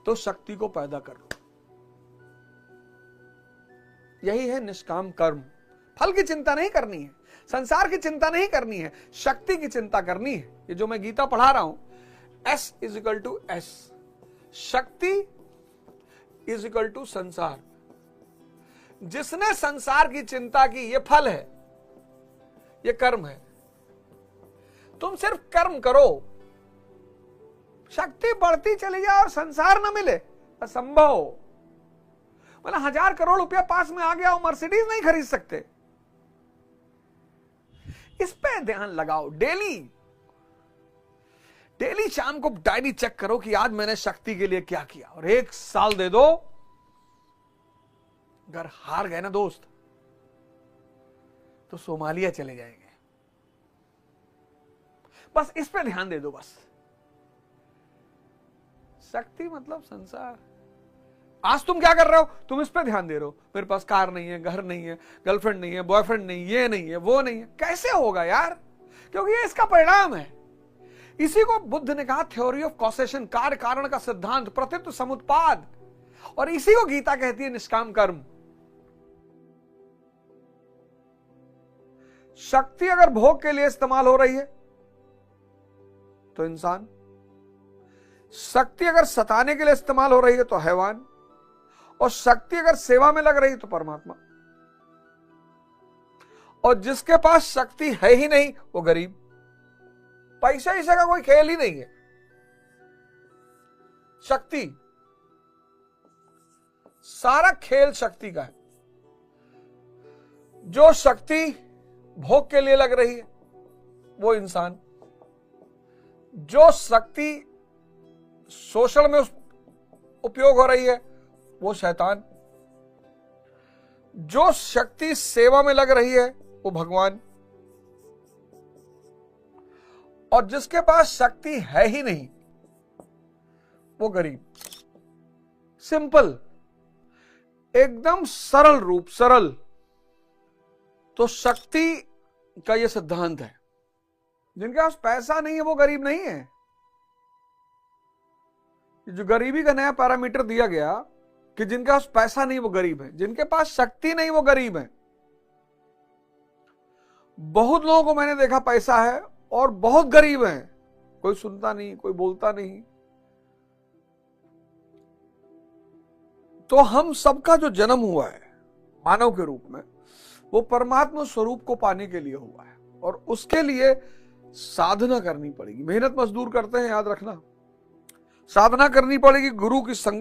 तो शक्ति को पैदा कर लो। यही है निष्काम कर्म। फल की चिंता नहीं करनी है, संसार की चिंता नहीं करनी है, शक्ति की चिंता करनी है। ये जो मैं गीता पढ़ा रहा हूं, S इज टू S, शक्ति इज इक्वल टू संसार। जिसने संसार की चिंता की, ये फल है, ये कर्म है। तुम सिर्फ कर्म करो, शक्ति बढ़ती चली जाए और संसार न मिले, असंभव। मतलब 1000 करोड़ रुपया पास में आ गया हो, मर्सिडीज नहीं खरीद सकते। इस पे ध्यान लगाओ। डेली डेली शाम को डायरी चेक करो कि आज मैंने शक्ति के लिए क्या किया, और 1 साल दे दो। अगर हार गए ना दोस्त, तो सोमालिया चले जाएंगे। बस इस पे ध्यान दे दो। बस शक्ति मतलब संसार। आज तुम क्या कर रहे हो? तुम इस पे ध्यान दे रहे हो, मेरे पास कार नहीं है, घर नहीं है, गर्लफ्रेंड नहीं है, बॉयफ्रेंड नहीं, ये नहीं है, वो नहीं है। कैसे होगा यार? क्योंकि ये इसका परिणाम है। इसी को बुद्ध ने कहा थ्योरी ऑफ कॉसेशन, कार्य कारण का सिद्धांत, प्रतीत्व समुत्पाद। और इसी को गीता कहती है निष्काम कर्म। शक्ति अगर भोग के लिए इस्तेमाल हो रही है तो इंसान, शक्ति अगर सताने के लिए इस्तेमाल हो रही है तो हैवान, और शक्ति अगर सेवा में लग रही है तो परमात्मा। और जिसके पास शक्ति है ही नहीं वो गरीब। पैसा ऐसा का कोई खेल ही नहीं है। शक्ति, सारा खेल शक्ति का है। जो शक्ति भोग के लिए लग रही है वो इंसान, जो शक्ति शोषण में उपयोग हो रही है वो शैतान, जो शक्ति सेवा में लग रही है वो भगवान, और जिसके पास शक्ति है ही नहीं वो गरीब। सिंपल, एकदम सरल रूप, सरल। तो शक्ति का यह सिद्धांत है। जिनके पास पैसा नहीं है वो गरीब नहीं है। जो गरीबी का नया पैरामीटर दिया गया कि जिनके पास पैसा नहीं वो गरीब है, जिनके पास शक्ति नहीं वो गरीब है। बहुत लोगों को मैंने देखा पैसा है और बहुत गरीब हैं, कोई सुनता नहीं, कोई बोलता नहीं। तो हम सबका जो जन्म हुआ है मानव के रूप में, वो परमात्मा स्वरूप को पाने के लिए हुआ है, और उसके लिए साधना करनी पड़ेगी। मेहनत मजदूर करते हैं, याद रखना। साधना करनी पड़ेगी, गुरु की संगत